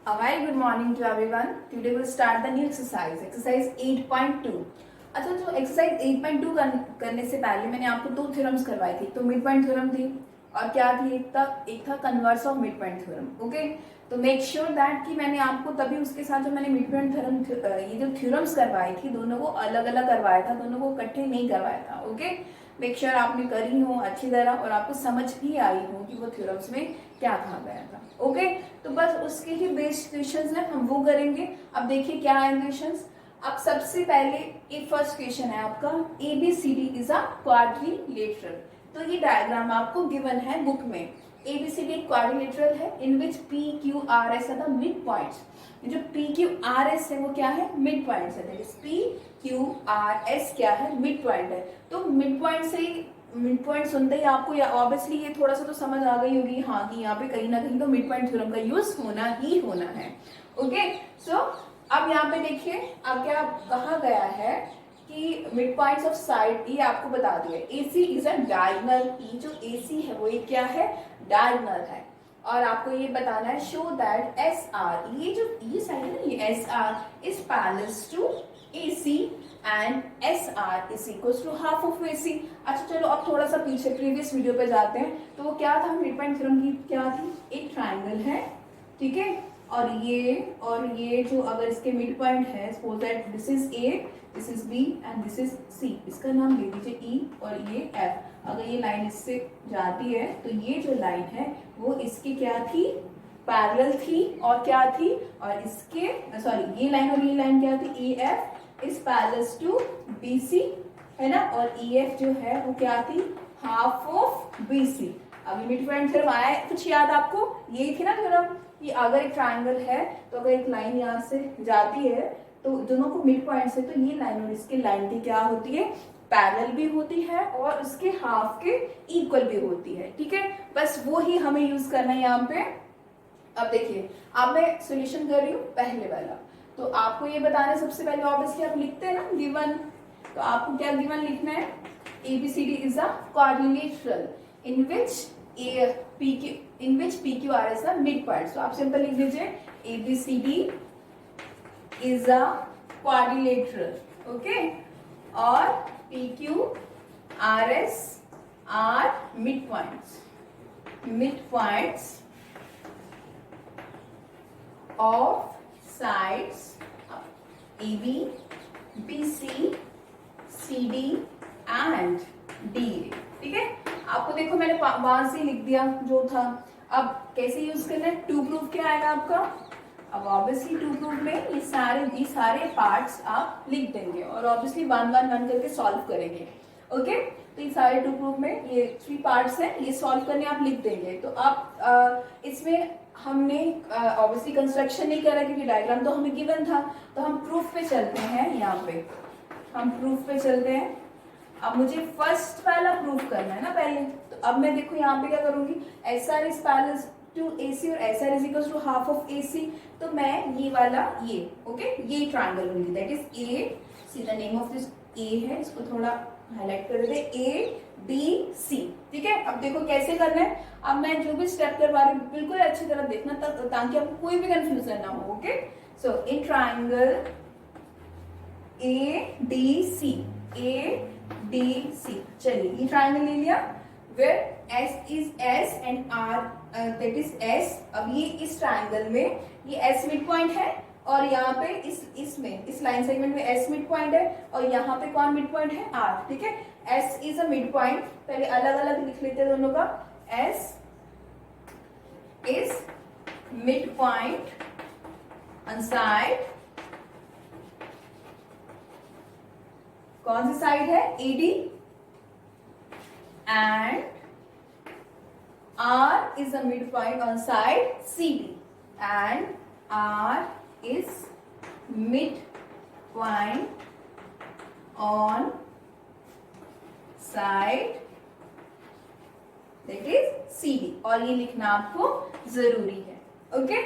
A very good morning to everyone. Today we'll start the new exercise 8.2. अच्छा, जो exercise 8.2 करने से पहले मैंने आपको दो थ्योरम्स करवाई थी। तो मिड पॉइंट थ्योरम थी और क्या थी, एक था converse of mid point theorem. Okay, तो मेक श्योर दैट कि मैंने आपको तभी उसके साथ जो मैंने मिड पॉइंट थ्योरम ये जो थ्योरम्स करवाई थी दोनों को अलग अलग करवाया था, दोनों को इकट्ठे नहीं करवाया था। ओके, मेक श्योर आपने करी हो अच्छी तरह और आपको समझ भी आई हो कि वो थ्योरम्स में क्या कहा गया था। ओके, तो बस उसके ही बेस्ड क्वेश्चंस हैं, हम वो करेंगे। अब देखिए क्या है क्वेश्चंस। अब सबसे पहले एक फर्स्ट क्वेश्चन है आपका, ABCD इज अ क्वाड्रिलेटरल। तो ये डायग्राम आपको गिवन है बुक में। ABCD एक क्वाड्रिलेटरल है in which PQRS are the midpoints. जो PQRS है वो क्या है, मिड पॉइंट्स है। दैट इज PQRS क्या है, मिड पॉइंट है। तो मिड पॉइंट से मिड पॉइंट सुनते ही आपको ऑब्वियसली ये थोड़ा सा तो समझ आ गई होगी, हाँ, कि यहाँ पे कहीं ना कहीं तो मिड पॉइंट थ्योरम का यूज होना ही होना है। ओके, सो अब यहाँ पे देखिए अब क्या कहा गया है कि मिड पॉइंट्स ऑफ साइड ये आपको बता दिया। AC is a diagonal. ये जो AC है वो ये क्या है, डायगोनल है। और आपको ये बताना है शो दैट SR, ये जो ये साइड है ना, ये SR is parallel to AC and SR is equal to half of AC। अच्छा चलो अब थोड़ा सा पीछे प्रीवियस वीडियो पे जाते हैं। तो वो क्या था, मिड पॉइंट थ्योरम की क्या थी, एक ट्राइंगल है, ठीक है, और ये जो अगर इसके मिड पॉइंट है, suppose that this is A, this is B and this is C, इसका नाम ले दीजिए E और ये F। अगर ये लाइन इससे जाती है तो ये जो लाइन है वो इसकी क्या थी, पैरेलल थी और क्या थी, और इसके सॉरी ये लाइन और ये लाइन क्या थी, EF is parallel to BC है ना, और EF जो है वो क्या थी, हाफ ऑफ BC। अभी मिड पॉइंट थ्योरम आया है, कुछ याद आपको, यही थी ना थ्योरम कि अगर एक ट्रायंगल है तो अगर एक लाइन यहाँ से जाती है तो दोनों को मिड पॉइंट से, तो ये लाइन और इसकी लाइन की क्या होती है, पैरेलल भी होती है और उसके हाफ के इक्वल भी होती है। ठीक है, बस वो ही हमें यूज करना है यहाँ पे। अब देखिए, अब मैं सॉल्यूशन कर रही हूँ पहले वाला। तो आपको ये बताना है, सबसे पहले ऑब्वियसली आप लिखते हैं ना गिवन, तो आपको क्या गिवन लिखना है, ABCD is a quadrilateral in which PQRS are midpoints. तो आप सिंपल लिख दीजिए ABCD is a quadrilateral, okay, और PQRS are midpoints of sides AB, BC, CD and DA। ठीक है, आपको देखो मैंने वहां से लिख दिया जो था। अब कैसे यूज करना है, टू प्रूफ क्या आएगा आपका। अब ऑब्वियसली टू प्रूफ में ये सारे पार्ट्स आप लिख देंगे और ऑब्वियसली वन करके सॉल्व करेंगे। ओके, तो ये सारे टू प्रूफ में ये 3 पार्ट्स हैं, ये सॉल्व करने आप लिख देंगे। तो आप इसमें हमने ऑब्वियसली कंस्ट्रक्शन नहीं करा क्योंकि डायग्राम तो हमें गिवन था। तो हम प्रूफ पे चलते हैं, यहाँ पे हम प्रूफ पे चलते हैं। अब मुझे फर्स्ट वाला प्रूफ करना है ना पहले। तो अब मैं देखो यहाँ पे क्या करूंगी, SR is parallel to AC और SR is equal to half of AC। तो मैं ये वाला ओके, ये ट्रायंगल लूंगी, that is A, see the name of this A है, इसको थोड़ा हाईलाइट कर देते, ABC। ठीक है, अब देखो कैसे करना है। अब मैं जो भी स्टेप करवा रही हूँ बिल्कुल अच्छी तरह देखना ताकि आपको कोई भी कंफ्यूजन ना हो। Okay, so in triangle ADC, चलिए ये ट्रायंगल ले लिया, where S is S and R that is S। अब ये इस ट्रायंगल में ये S मिड पॉइंट है और यहाँ पे इस लाइन सेगमेंट में S मिड पॉइंट है और यहाँ पे कौन मिड पॉइंट है, R। ठीक है, S is a mid point, पहले अलग अलग लिख लेते हैं दोनों का। S is mid point on side, कौन सी साइड है, AD, and R is a midpoint on side CD, and R is midpoint on side that is CD, और ये लिखना आपको जरूरी है। ओके,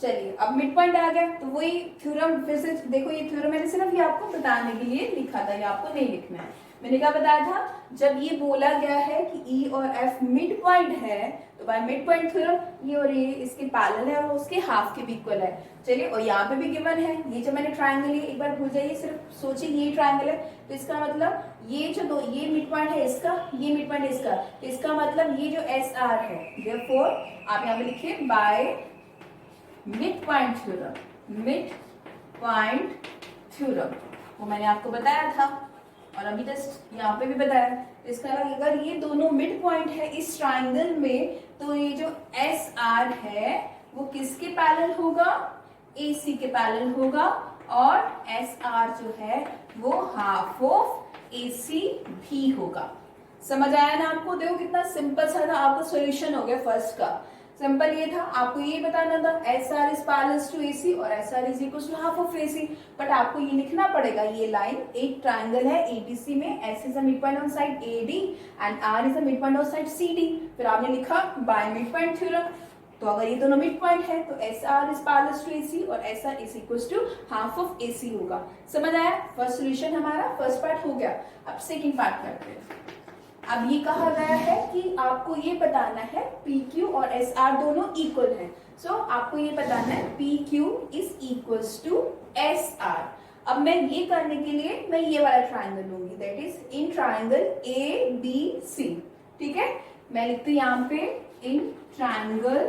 चलिए अब मिड पॉइंट आ गया तो वही थ्योरम फिर से देखो, ये थ्योरम मैंने सिर्फ ये आपको बताने के लिए लिखा था, ये आपको नहीं लिखना है। मैंने क्या बताया था, जब ये बोला गया है कि ई और एफ मिड पॉइंट है तो बाय मिड पॉइंट थ्योरम ये और ये इसके पैरेलल है और उसके हाफ के भी इक्वल है। चलिए, और यहाँ पे भी गिवन है, ये जो मैंने ट्रायंगल लिया एक बार भूल जाइए, सिर्फ सोचिए ये ट्रायंगल है तो इसका मतलब ये जो दो ये मिड पॉइंट है इसका, ये मिड पॉइंट इसका, तो इसका मतलब ये जो एस आर है, देयरफॉर आप यहाँ पे लिखिए by mid point theorem, mid point theorem, वो मैंने आपको बताया था और अभी जस्ट यहाँ पे भी बताया। इसका अगर ये दोनों मिड पॉइंट है इस ट्रायंगल में तो ये जो एस आर है वो किसके पैरेलल होगा, AC के पैरेलल होगा, और एस आर जो है वो हाफ ऑफ AC भी होगा। समझ आया ना आपको? देखो कितना सिंपल सा था, आपका सॉल्यूशन हो गया फर्स्ट का। सिंपल ये था, आपको ये बताना था S R is parallel to AC और S R is equal to half of AC, but आपको ये लिखना पड़ेगा, ये लाइन एक ट्रायंगल है ABC में, S is the mid point on side AD and R is the mid point on side CD, फिर आपने लिखा बाय मिड पॉइंट थ्योरम। तो अगर ये दोनों मिड पॉइंट है तो S R is parallel to AC और S R is equal to half of AC होगा। समझ आया? फर्स्ट सॉल्यूशन हमारा फर्स्ट पार्ट हो गया। अब सेकंड पार्ट करते हैं। अब ये कहा गया है कि आपको ये बताना है PQ और SR दोनों इक्वल हैं। सो आपको ये बताना है PQ is equals to SR। अब मैं ये करने के लिए मैं ये वाला ट्रायंगल लूंगी, that is in triangle ABC। ठीक है, मैं लिखती हूँ यहाँ पे इन ट्रायंगल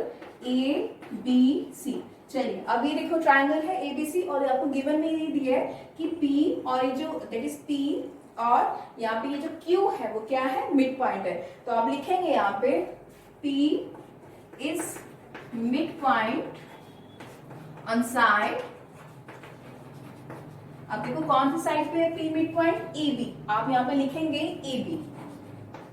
ABC। चलिए, अब ये देखो ट्रायंगल है ABC और आपको गिवन में ये दिया है कि P और ये जो दैट इज P और यहाँ पे ये जो Q है वो क्या है, मिड पॉइंट है। तो आप लिखेंगे यहाँ पे P is mid point on side. अब देखो कौन सी साइड पे है P मिड पॉइंट, AB। आप यहाँ पे लिखेंगे AB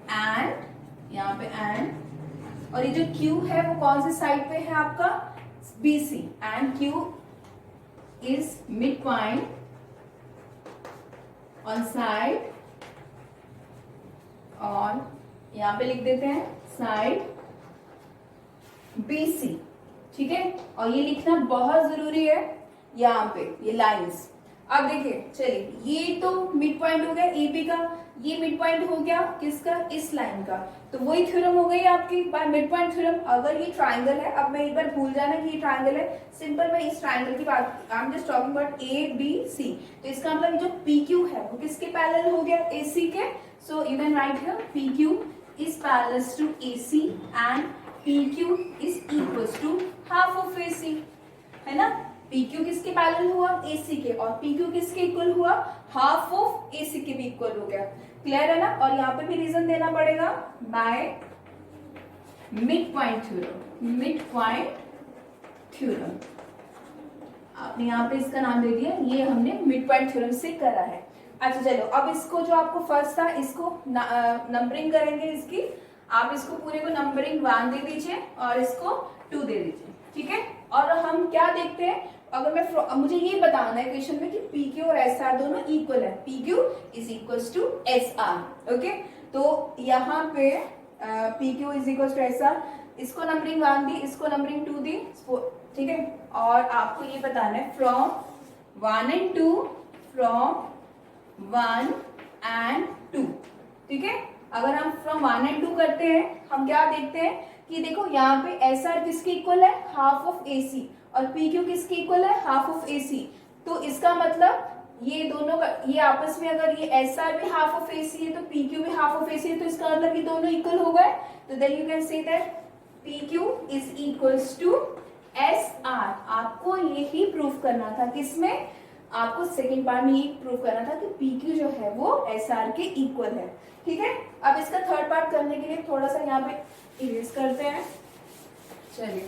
एंड यहाँ पे एंड, और ये जो Q है वो कौन सी साइड पे है आपका, BC, and Q is mid point on side, और यहाँ पे लिख देते हैं साइड BC। ठीक है, और ये लिखना बहुत जरूरी है यहाँ पे ये लाइंस। अब देखिए, चलिए ये तो मिड पॉइंट हो गया AB का, ये मिड पॉइंट हो गया किसका, इस लाइन का, तो वही थ्योरम हो गई आपकी बाय मिड पॉइंट थ्योरम। अगर ये ट्रायंगल है, अब मैं एक बार भूल जाना कि ये ट्रायंगल है, सिंपल मैं इस ट्रायंगल की बात, I am just talking about ABC। तो इसका मतलब जो PQ है वो किसके पैरेलल हो गया, AC के। So you can write here PQ is parallel to AC and PQ is equals to half of AC, है ना। PQ किसके पैरेलल हुआ, AC के, और PQ किसके इक्वल हुआ, हाफ ऑफ AC के भी इक्वल हो गया। क्लियर है ना। और यहाँ पे भी रीजन देना पड़ेगा by mid point theorem, mid point theorem आपने यहाँ पे इसका नाम दे दिया, ये हमने मिड पॉइंट थ्योरम से करा है। अच्छा चलो, अब इसको जो आपको फर्स्ट था इसको नंबरिंग करेंगे इसकी। आप इसको पूरे को नंबरिंग 1 दे दीजिए और इसको 2 दे दीजिए, ठीक है। और हम क्या देखते हैं, अगर मैं मुझे ये बताना है क्वेश्चन में कि PQ और SR दोनों इक्वल है, PQ is equals to SR, okay. तो यहाँ पे PQ is equals to SR, इसको नंबरिंग 1 दी, इसको नंबरिंग 2 दी, ठीक है। और आपको ये बताना है फ्रॉम 1 and 2, फ्रॉम 1 and 2, ठीक है। अगर हम फ्रॉम 1 and 2 करते हैं, हम क्या देखते हैं कि देखो यहाँ पे SR किसके इक्वल है, हाफ ऑफ AC, और PQ किसके इक्वल है, हाफ ऑफ AC। तो इसका मतलब ये दोनों का, ये आपस में अगर ये SR भी हाफ ऑफ AC है तो PQ भी हाफ ऑफ AC है, तो इसका मतलब ये दोनों इक्वल हो गए। तो then you can say that PQ is equals to SR। आपको यही प्रूफ करना था, किसमें, आपको सेकेंड पार्ट में ये प्रूफ करना था कि PQ जो है वो SR के इक्वल है, ठीक है। अब इसका थर्ड पार्ट करने के लिए थोड़ा सा यहाँ पे इरेज करते हैं। चलिए,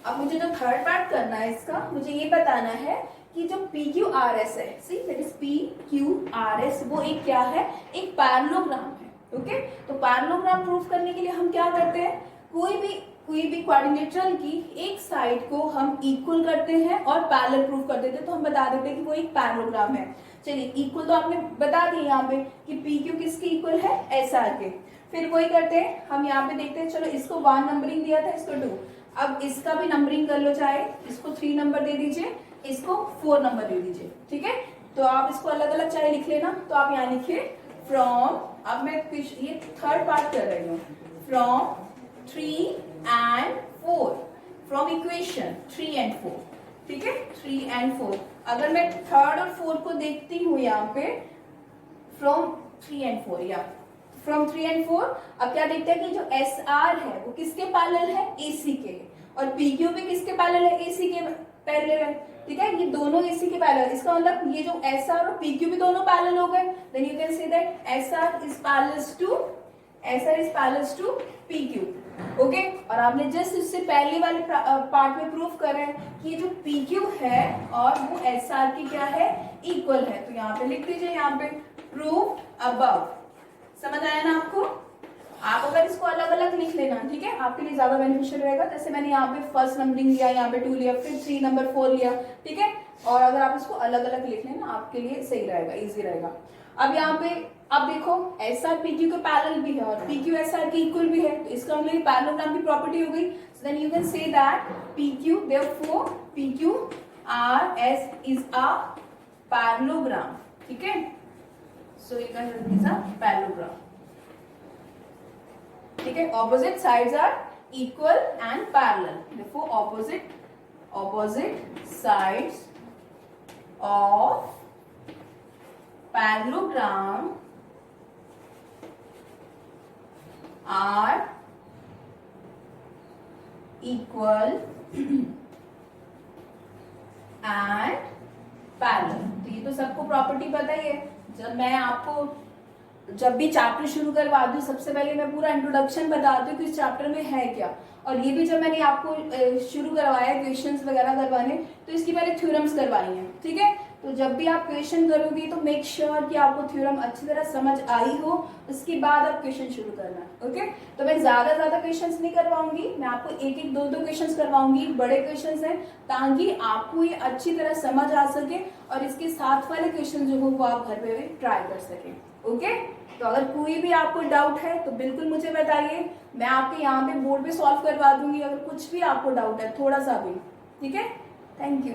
अब मुझे जो थर्ड पार्ट करना है इसका, मुझे ये बताना है कि जो PQRS है, सी दैट इज PQRS, वो एक क्या है, एक पैरेललोग्राम है, ओके। तो पैरेललोग्राम प्रूफ करने के लिए हम क्या करते हैं, कोई भी क्वाड्रिलेटरल की एक साइड को हम इक्वल करते हैं और पैरेलल प्रूफ कर देते हैं, तो हम बता देते हैं कि वो एक पैरेललोग्राम है। चलिए, इक्वल तो आपने बता दिया यहाँ पे कि PQ किसके इक्वल है, SR के। फिर वही करते हैं, हम यहाँ पे देखते हैं, चलो इसको 1 नंबरिंग दिया था, इसको 2, अब इसका भी नंबरिंग कर लो, चाहे इसको 3 नंबर दे दीजिए, इसको 4 नंबर दे दीजिए, ठीक है। तो आप इसको अलग अलग चाहे लिख लेना, तो आप यहाँ लिखिए फ्रॉम, अब मैं ये थर्ड पार्ट कर रही हूँ, from 3 and 4, from equation 3 and 4, ठीक है, 3 and 4। अगर मैं थर्ड और फोर्थ को देखती हूँ यहाँ पे, फ्रॉम 3 and 4, या फ्रॉम 3 and 4, अब क्या देखते हैं कि जो एस आर है वो किसके पैरेलल है, एसी के, और पी क्यू भी किसके पैरेलल है, एसी के पैरेलल है, ठीक है, ये दोनों एसी के पैरेलल, इसका मतलब ये जो एस आर और पी क्यू भी दोनों पैरेलल हो गए, then you can say that S R is parallel to P Q, okay. और आपने जस्ट इससे पहले वाले पार्ट में प्रूफ कर रहे हैं कि ये जो पी क्यू है और वो एस आर की क्या है, इक्वल है, तो यहाँ पे लिख दीजिए, यहाँ पे प्रूव अबव। समझ आया ना आपको? आप अगर इसको अलग अलग लिख लेना, ठीक है, आपके लिए ज्यादा बेनिफिशियल रहेगा। जैसे मैंने यहाँ पे फर्स्ट नंबरिंग लिया, यहाँ पे 2 लिया, फिर 3 नंबर 4 लिया, ठीक है, और अगर आप इसको अलग अलग लिख लेना आपके लिए सही रहेगा, इजी रहेगा। अब यहाँ पे अब देखो एस आर पी क्यू के पैरेलल भी है और पी क्यू एस आर के इक्वल भी है, तो इसका मतलब पैरेललोग्राम की प्रॉपर्टी हो गई। So then you can say that P Q, therefore P Q R S is a parallelogram, ठीक है। So you can is a parallelogram, ठीक है। Opposite sides are equal and parallel, therefore opposite sides of parallelogram are equal and parallel। तो ये तो सबको property पता ही है। जब मैं आपको जब भी चैप्टर शुरू करवा दूं, सबसे पहले मैं पूरा इंट्रोडक्शन बताती हूँ कि इस चैप्टर में है क्या, और ये भी जब मैंने आपको शुरू करवाया क्वेश्चंस वगैरह करवाने, तो इसकी पहले थ्योरम्स करवाई हैं, ठीक है। तो जब भी आप क्वेश्चन करोगे तो मेक श्योर कि आपको थ्योरम अच्छी तरह समझ आई हो, उसके बाद आप क्वेश्चन शुरू करना, ओके। तो मैं ज्यादा क्वेश्चंस नहीं करवाऊंगी, मैं आपको एक दो क्वेश्चंस करवाऊंगी, बड़े क्वेश्चंस हैं, ताकि आपको ये अच्छी तरह समझ आ सके और इसके साथ वाले क्वेश्चन जो हो वो आप घर पे भी ट्राई कर सकें, ओके। तो अगर कोई भी आपको डाउट है तो बिल्कुल मुझे बताइए, मैं आपके यहाँ पे बोर्ड पे सॉल्व करवा दूंगी अगर कुछ भी आपको डाउट है, थोड़ा सा भी, ठीक है। Thank you.